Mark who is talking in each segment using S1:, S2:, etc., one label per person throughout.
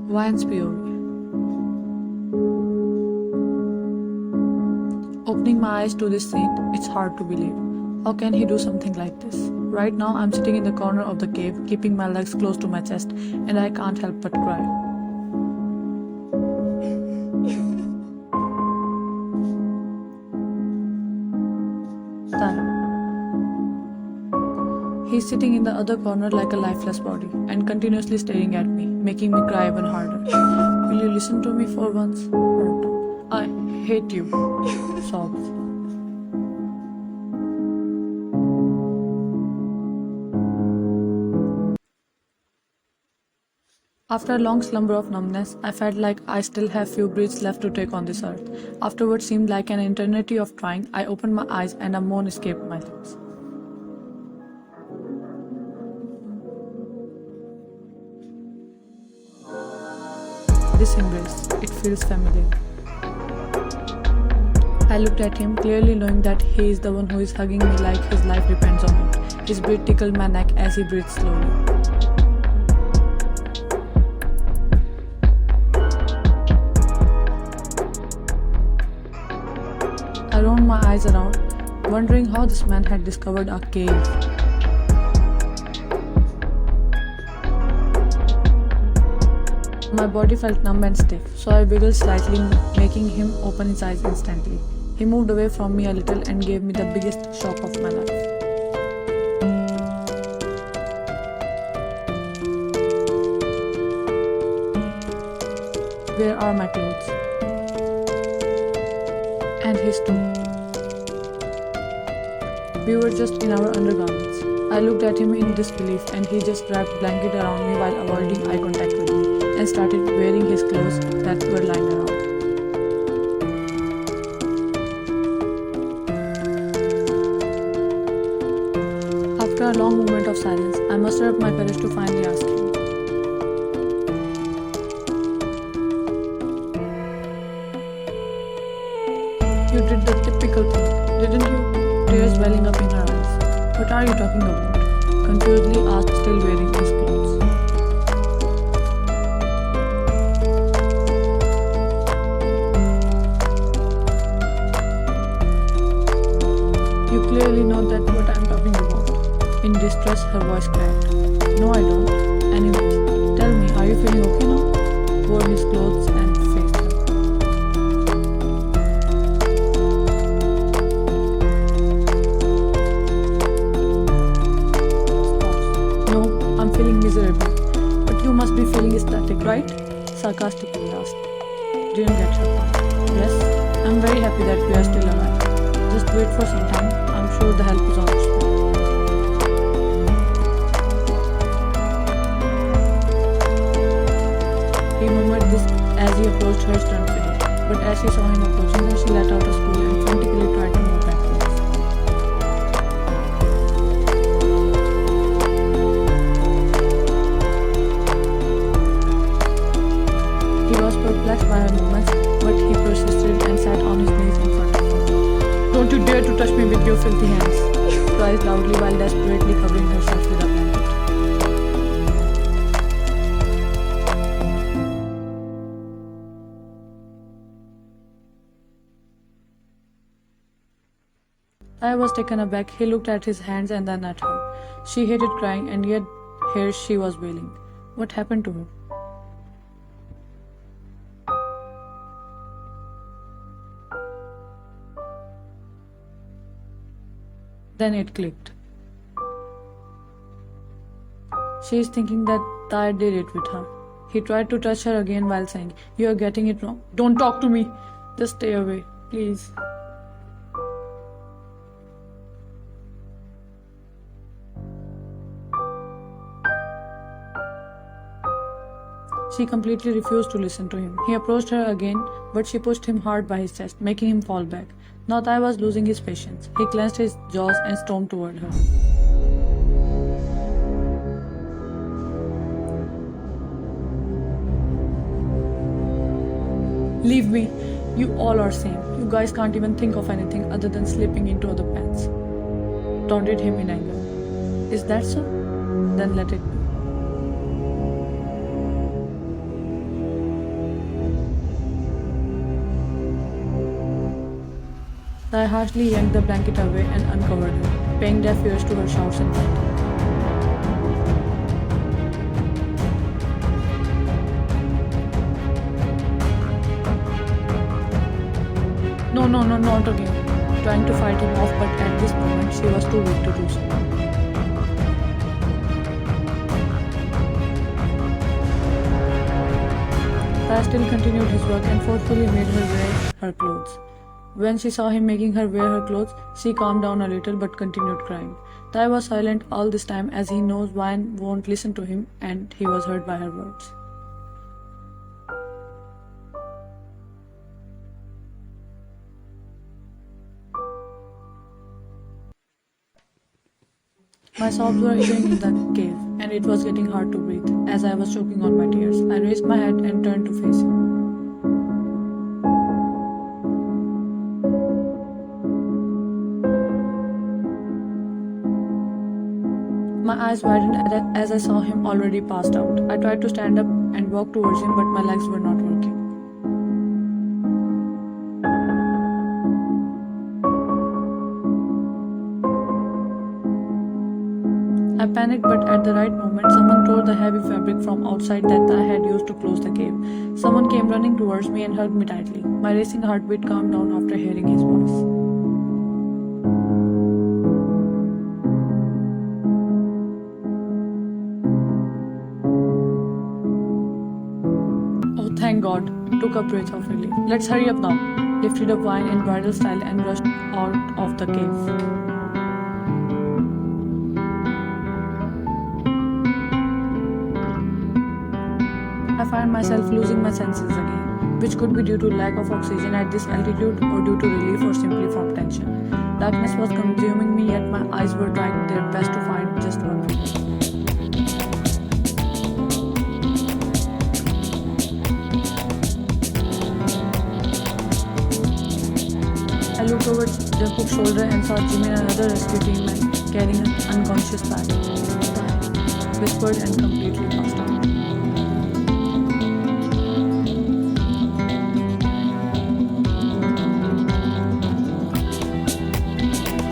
S1: Vine's POV. Opening my eyes to this scene, it's hard to believe. How can he do something like this? Right now, I'm sitting in the corner of the cave, keeping my legs close to my chest, and I can't help but cry. Tae. He's sitting in the other corner like a lifeless body and continuously staring at me, making me cry even harder. Will you listen to me for once? I hate you. Sobs. After a long slumber of numbness, I felt like I still have few breaths left to take on this earth. After what seemed like an eternity of trying, I opened my eyes and a moan escaped my lips. This embrace, it feels familiar. I looked at him, clearly knowing that he is the one who is hugging me like his life depends on it. His breath tickled my neck as he breathed slowly. I rolled my eyes around, wondering how this man had discovered our cave. My body felt numb and stiff, so I wiggled slightly, making him open his eyes instantly. He moved away from me a little and gave me the biggest shock of my life. Where are my clothes? And his too. We were just in our undergarments. I looked at him in disbelief and he just wrapped a blanket around me while avoiding eye contact with me and started wearing his clothes that were lying around. After a long moment of silence, I mustered up my courage to finally ask him. You did the typical thing, didn't you? Tears welling up in her eyes. What are you talking about? Confusedly asked, still wearing his clothes. You clearly know that what I'm talking about. In distress, her voice cracked. No, I don't. Anyways, tell me, are you feeling okay now? Wore his clothes and faced her. No, I'm feeling miserable. But you must be feeling ecstatic, right? Sarcastically asked. Didn't get her point. Yes, I'm very happy that we are still alive. Just wait for some time. I'm sure the help is on its way. He murmured this as he approached her stunned figure, but as she saw him approaching her, she let out a squeal and frantically tried to move backwards. He was perplexed by her movements, but he persisted and sat on his knees in front of her. Don't you dare to touch me with your filthy hands, she cried loudly while desperately covering herself with a blanket. I was taken aback. He looked at his hands and then at her. She hated crying, and yet here she was wailing. What happened to her? Then it clicked. She is thinking that Tae did it with her. He tried to touch her again while saying, "You are getting it wrong. Don't talk to me. Just stay away, please." She completely refused to listen to him. He approached her again, but she pushed him hard by his chest, making him fall back. Now Tae was losing his patience. He clenched his jaws and stormed toward her. Leave me. You all are same. You guys can't even think of anything other than slipping into other pants. Taunted him in anger. Is that so? Then let it be. I harshly yanked the blanket away and uncovered her, paying deaf ears to her shouts and fighting. No, no, no, not again. Trying to fight him off, but at this moment she was too weak to do so. Tai still continued his work and forcefully made her wear her clothes. When she saw him making her wear her clothes, she calmed down a little but continued crying. Tai was silent all this time as he knows Wine won't listen to him and he was hurt by her words. My sobs were echoing in the cave, and it was getting hard to breathe as I was choking on my tears. I raised my head and turned to face him. My eyes widened as I saw him already passed out. I tried to stand up and walk towards him, but my legs were not working. I panicked, but at the right moment, someone tore the heavy fabric from outside that I had used to close the cave. Someone came running towards me and hugged me tightly. My racing heartbeat calmed down after hearing his voice. Oh, thank God, took a breath of relief. Let's hurry up now. Lifted up Wine in bridal style and rushed out of the cave. I find myself losing my senses again, which could be due to lack of oxygen at this altitude or due to relief or simply from tension. Darkness was consuming me, yet my eyes were trying their best to find just one thing. I looked over Jungkook's shoulder and saw Jim and another rescue team man carrying an unconscious bag. Die, whispered and completely passed out.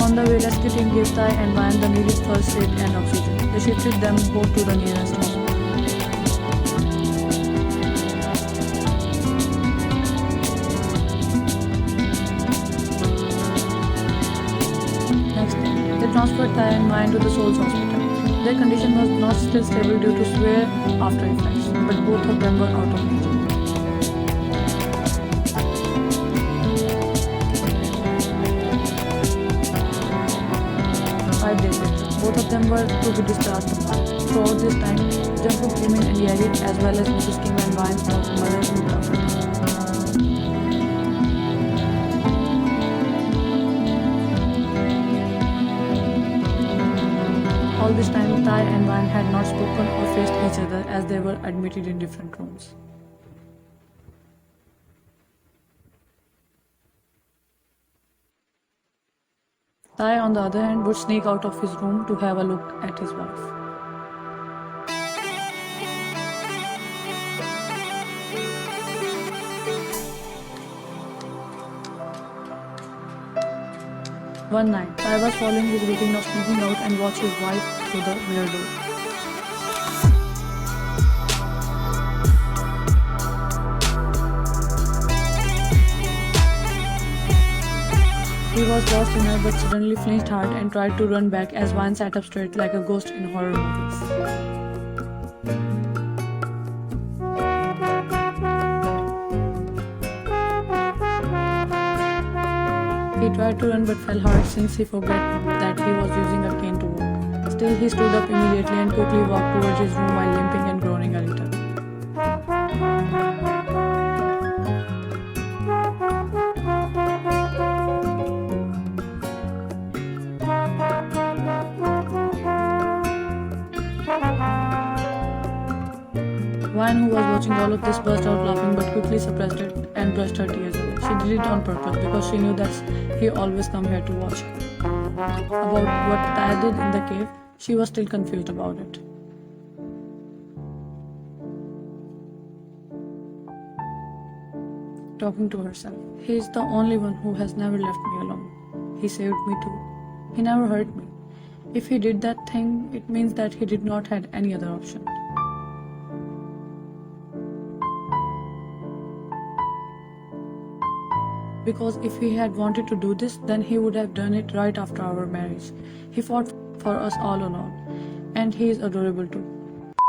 S1: On the way, rescue team gave Tai and Wine the needed first aid and oxygen. They shifted them both to the nearest hospital. Next, they transferred Tai and Wine to the Souls Hospital. Their condition was not still stable due to severe after effects, but both of them were out of danger. 5 days later, both of them were to be discharged tomorrow. Throughout this time, Jungkook remained in Yeri as well as Mrs. Kim and Wine's mother looked after them. All this time, Tai and Wine had not spoken or faced each other as they were admitted in different rooms. Tai, on the other hand, would sneak out of his room to have a look at his wife. One night, Tai was following his routine of sneaking out and watched his wife through the mirror door. He was lost in her but suddenly flinched hard and tried to run back as Wine sat up straight like a ghost in horror movies. He tried to run but fell hard since he forgot that he was using a cane to walk. Still, he stood up immediately and quickly walked towards his room while limping and groaning a little. Wine, who was watching all of this, burst out laughing but quickly suppressed it and brushed her tears away. She did it on purpose because she knew that he always come here to watch her. About what Tai did in the cave, she was still confused about it. talking to herself. He is the only one who has never left me alone. He saved me too. He never hurt me. If he did that thing, it means that he did not had any other option. Because if he had wanted to do this, then he would have done it right after our marriage. He fought for us all alone, and he is adorable too.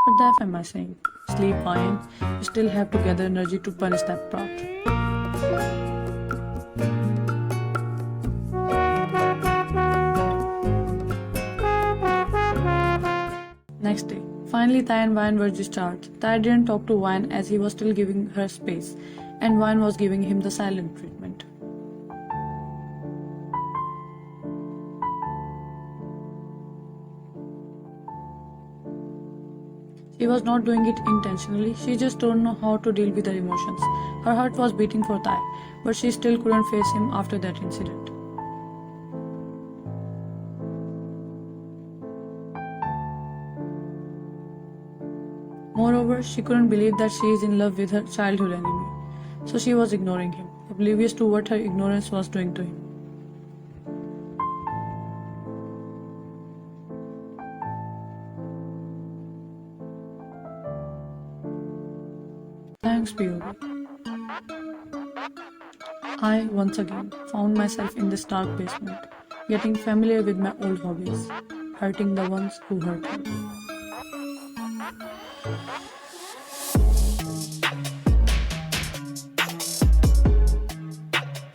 S1: What the F am I saying? Sleep fine. You still have to gather energy to punish that brat. Next day. Finally, Tae and Wine were discharged. Tae didn't talk to Wine as he was still giving her space, and Wine was giving him the silent treatment. She was not doing it intentionally, she just don't know how to deal with her emotions. Her heart was beating for Tae, but she still couldn't face him after that incident. Moreover, she couldn't believe that she is in love with her childhood enemy, so she was ignoring him, oblivious to what her ignorance was doing to him. Thanks, POV. I, once again, found myself in this dark basement, getting familiar with my old hobbies, hurting the ones who hurt me.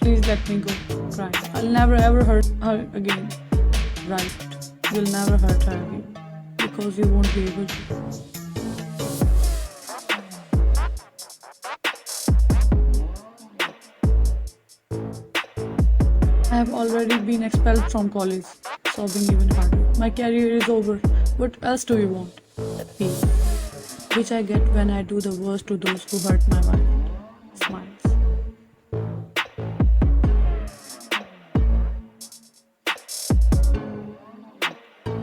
S1: Please let me go, crying. I'll never ever hurt her again. Right, you'll never hurt her again, because you won't be able to. I have already been expelled from college, sobbing even harder. My career is over. What else do you want? Peace, which I get when I do the worst to those who hurt my mind. Smiles.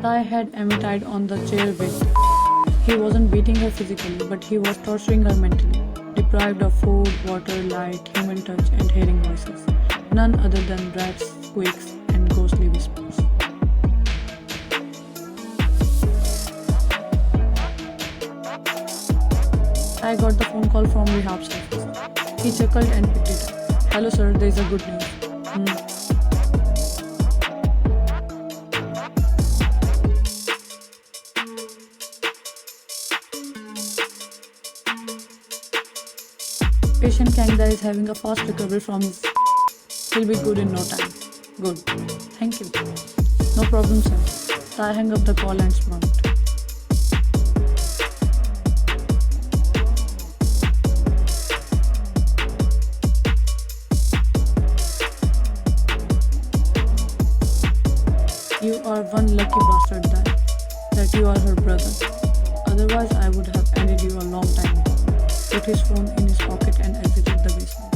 S1: Tae had Amy tied on the chair with. He wasn't beating her physically, but he was torturing her mentally, deprived of food, water, light, human touch, and hearing voices. None other than rats, squeaks, and ghostly whispers. I got the phone call from rehab office. He chuckled and picked it up. Hello sir, there is a good news. Patient Kangda is having a fast recovery from his. He'll be good in no time. Good. Thank you. No problem, sir. Tae hung up the call and smiled. You are one lucky bastard that you are her brother. Otherwise, I would have ended you a long time ago. Put his phone in his pocket and exited the basement.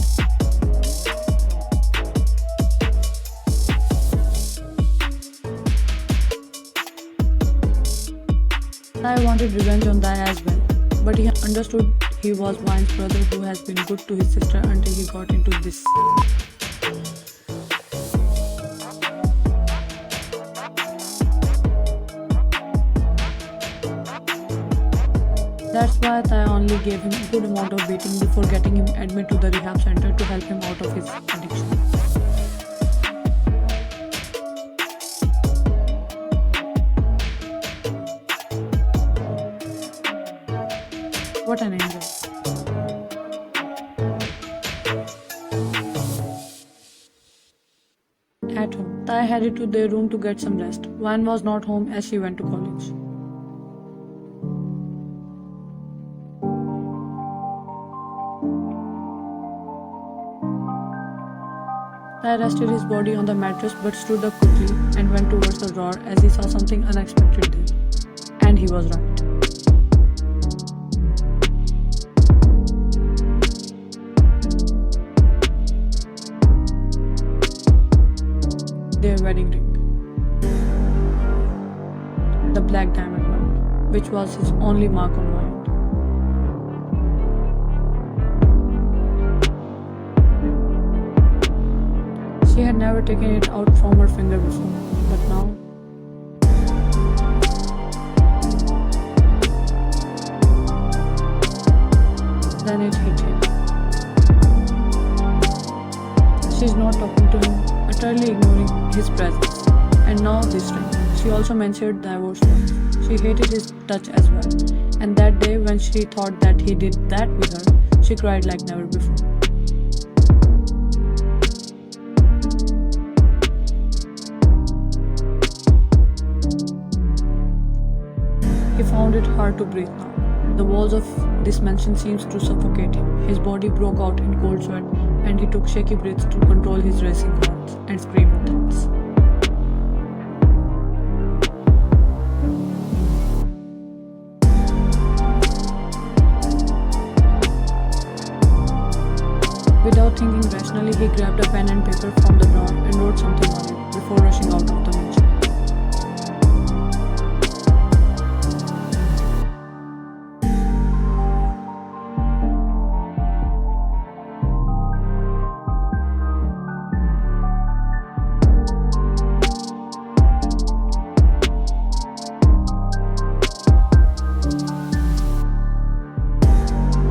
S1: I wanted revenge on Tae as well, but he understood he was Wine's brother who has been good to his sister until he got into this. That's why Tae only gave him a good amount of beating before getting him admitted to the rehab center to help him out of his addiction. What an angel. At home, Tae headed to their room to get some rest. Wine was not home as she went to college. Tae rested his body on the mattress but stood up quickly and went towards the drawer as he saw something unexpected there. And he was right. Their wedding ring. The black diamond one, which was his only mark on Wine. He had never taken it out from her finger before, but now then it hit him. She's not talking to him, utterly ignoring his presence. And now this ring. She also mentioned divorce once. She hated his touch as well. And that day when she thought that he did that with her, she cried like never before. He found it hard to breathe now. The walls of this mansion seemed to suffocate him. His body broke out in cold sweat, and he took shaky breaths to control his racing heart and screaming thoughts. Without thinking rationally, he grabbed a pen and paper from the drawer and wrote something on it before rushing out of